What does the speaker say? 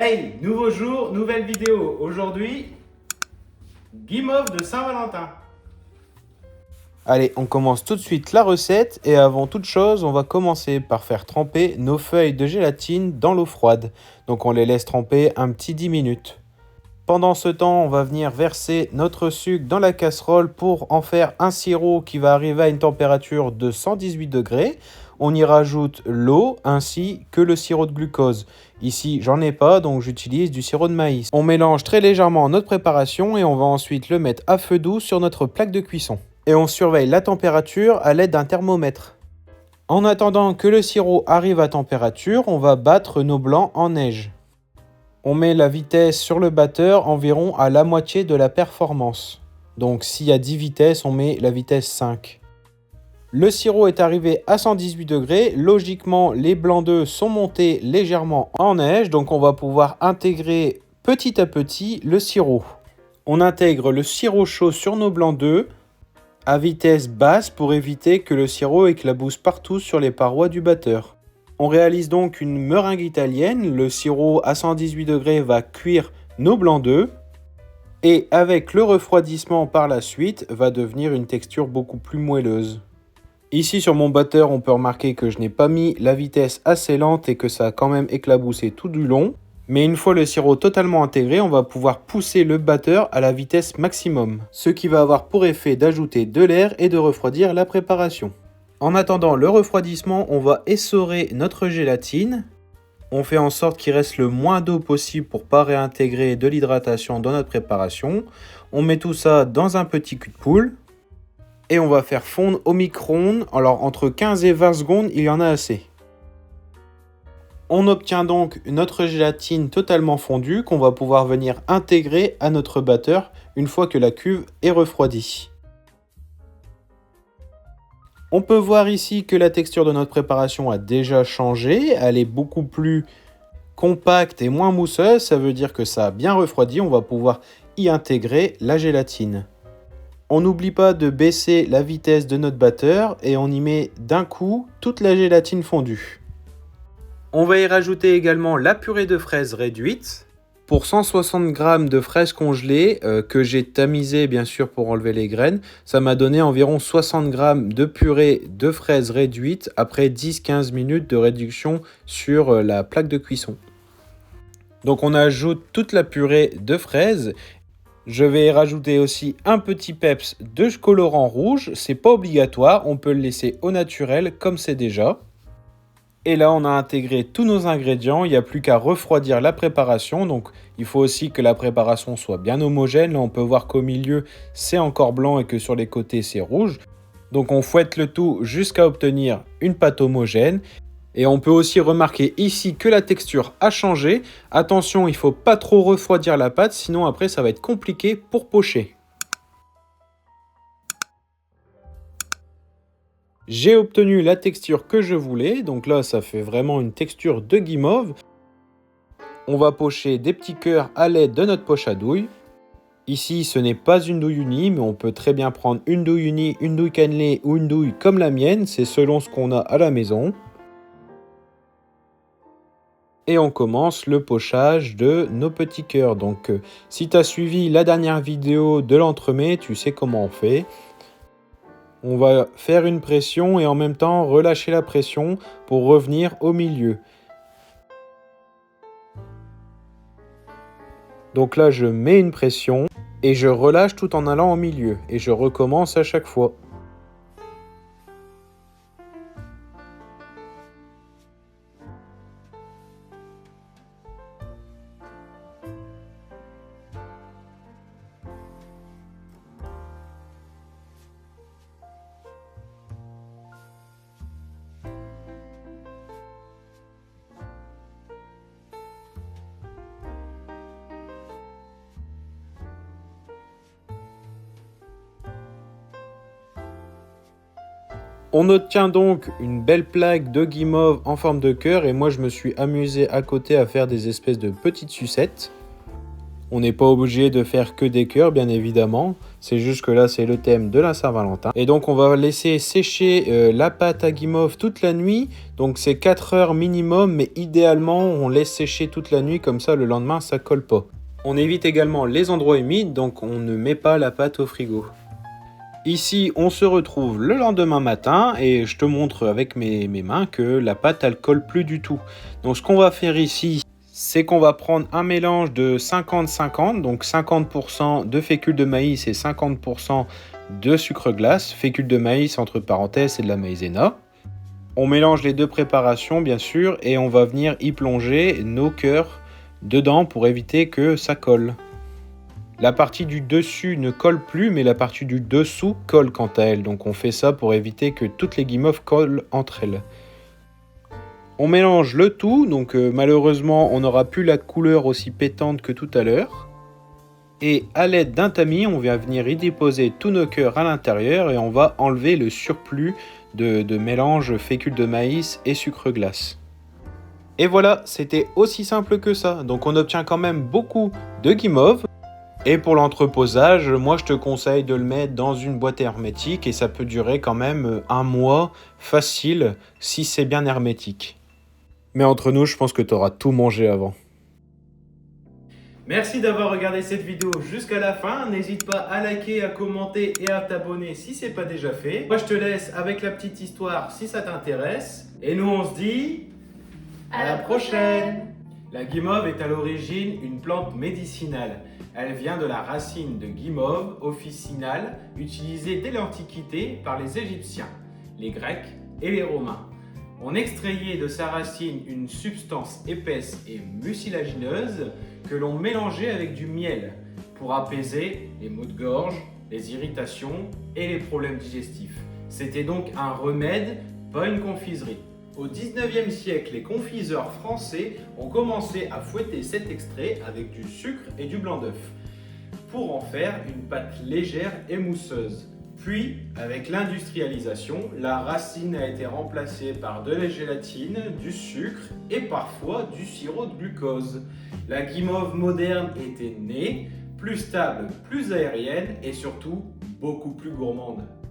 Hey, nouveau jour, nouvelle vidéo. Aujourd'hui, guimauve de Saint-Valentin. Allez, on commence tout de suite la recette et avant toute chose, on va commencer par faire tremper nos feuilles de gélatine dans l'eau froide. Donc on les laisse tremper un petit 10 minutes. Pendant ce temps, on va venir verser notre sucre dans la casserole pour en faire un sirop qui va arriver à une température de 118 degrés. On y rajoute l'eau ainsi que le sirop de glucose. Ici, j'en ai pas, donc j'utilise du sirop de maïs. On mélange très légèrement notre préparation et on va ensuite le mettre à feu doux sur notre plaque de cuisson. Et on surveille la température à l'aide d'un thermomètre. En attendant que le sirop arrive à température, on va battre nos blancs en neige. On met la vitesse sur le batteur environ à la moitié de la performance. Donc s'il y a 10 vitesses, on met la vitesse 5. Le sirop est arrivé à 118 degrés. Logiquement, les blancs d'œufs sont montés légèrement en neige. Donc on va pouvoir intégrer petit à petit le sirop. On intègre le sirop chaud sur nos blancs d'œufs à vitesse basse pour éviter que le sirop éclabousse partout sur les parois du batteur. On réalise donc une meringue italienne. Le sirop à 118 degrés va cuire nos blancs d'œufs. Et avec le refroidissement par la suite, va devenir une texture beaucoup plus moelleuse. Ici sur mon batteur, on peut remarquer que je n'ai pas mis la vitesse assez lente et que ça a quand même éclaboussé tout du long. Mais une fois le sirop totalement intégré, on va pouvoir pousser le batteur à la vitesse maximum. Ce qui va avoir pour effet d'ajouter de l'air et de refroidir la préparation. En attendant le refroidissement, on va essorer notre gélatine. On fait en sorte qu'il reste le moins d'eau possible pour ne pas réintégrer de l'hydratation dans notre préparation. On met tout ça dans un petit cul de poule. Et on va faire fondre au micro-ondes. Alors entre 15 et 20 secondes, il y en a assez. On obtient donc notre gélatine totalement fondue qu'on va pouvoir venir intégrer à notre batteur une fois que la cuve est refroidie. On peut voir ici que la texture de notre préparation a déjà changé. Elle est beaucoup plus compacte et moins mousseuse. Ça veut dire que ça a bien refroidi. On va pouvoir y intégrer la gélatine. On n'oublie pas de baisser la vitesse de notre batteur et on y met d'un coup toute la gélatine fondue. On va y rajouter également la purée de fraises réduite. Pour 160 g de fraises congelées que j'ai tamisées bien sûr pour enlever les graines, ça m'a donné environ 60 g de purée de fraises réduite après 10-15 minutes de réduction sur la plaque de cuisson. Donc on ajoute toute la purée de fraises. Je vais rajouter aussi un petit peps de colorant rouge. C'est pas obligatoire, on peut le laisser au naturel comme c'est déjà. Et là, on a intégré tous nos ingrédients. Il n'y a plus qu'à refroidir la préparation. Donc, il faut aussi que la préparation soit bien homogène. Là, on peut voir qu'au milieu, c'est encore blanc et que sur les côtés, c'est rouge. Donc, on fouette le tout jusqu'à obtenir une pâte homogène. Et on peut aussi remarquer ici que la texture a changé. Attention, il ne faut pas trop refroidir la pâte, sinon après, ça va être compliqué pour pocher. J'ai obtenu la texture que je voulais, donc là ça fait vraiment une texture de guimauve. On va pocher des petits cœurs à l'aide de notre poche à douille. Ici ce n'est pas une douille unie, mais on peut très bien prendre une douille unie, une douille cannelée ou une douille comme la mienne, c'est selon ce qu'on a à la maison. Et on commence le pochage de nos petits cœurs. Donc si tu as suivi la dernière vidéo de l'entremets, tu sais comment on fait. On va faire une pression et en même temps relâcher la pression pour revenir au milieu. Donc là, je mets une pression et je relâche tout en allant au milieu. Et je recommence à chaque fois. On obtient donc une belle plaque de guimauve en forme de cœur et moi je me suis amusé à côté à faire des espèces de petites sucettes. On n'est pas obligé de faire que des cœurs, bien évidemment. C'est juste que là, c'est le thème de la Saint-Valentin. Et donc, on va laisser sécher la pâte à guimauve toute la nuit. Donc, c'est 4 heures minimum, mais idéalement, on laisse sécher toute la nuit. Comme ça, le lendemain, ça colle pas. On évite également les endroits humides, donc on ne met pas la pâte au frigo. Ici, on se retrouve le lendemain matin et je te montre avec mes mains que la pâte, elle colle plus du tout. Donc, ce qu'on va faire ici, c'est qu'on va prendre un mélange de 50-50, donc 50% de fécule de maïs et 50% de sucre glace. Fécule de maïs, entre parenthèses, c'est de la maïzena. On mélange les deux préparations, bien sûr, et on va venir y plonger nos cœurs dedans pour éviter que ça colle. La partie du dessus ne colle plus, mais la partie du dessous colle quant à elle. Donc on fait ça pour éviter que toutes les guimauves collent entre elles. On mélange le tout, donc malheureusement on n'aura plus la couleur aussi pétante que tout à l'heure. Et à l'aide d'un tamis, on vient venir y déposer tous nos cœurs à l'intérieur et on va enlever le surplus de mélange fécule de maïs et sucre glace. Et voilà, c'était aussi simple que ça. Donc on obtient quand même beaucoup de guimauve. Et pour l'entreposage, moi je te conseille de le mettre dans une boîte hermétique et ça peut durer quand même un mois facile si c'est bien hermétique. Mais entre nous, je pense que tu auras tout mangé avant. Merci d'avoir regardé cette vidéo jusqu'à la fin. N'hésite pas à liker, à commenter et à t'abonner si ce n'est pas déjà fait. Moi, je te laisse avec la petite histoire si ça t'intéresse. Et nous, on se dit à la prochaine. La guimauve est à l'origine une plante médicinale. Elle vient de la racine de guimauve officinale utilisée dès l'Antiquité par les Égyptiens, les Grecs et les Romains. On extrayait de sa racine une substance épaisse et mucilagineuse que l'on mélangeait avec du miel pour apaiser les maux de gorge, les irritations et les problèmes digestifs. C'était donc un remède, pas une confiserie. Au 19e siècle, les confiseurs français ont commencé à fouetter cet extrait avec du sucre et du blanc d'œuf pour en faire une pâte légère et mousseuse. Puis, avec l'industrialisation, la racine a été remplacée par de la gélatine, du sucre et parfois du sirop de glucose. La guimauve moderne était née, plus stable, plus aérienne et surtout beaucoup plus gourmande.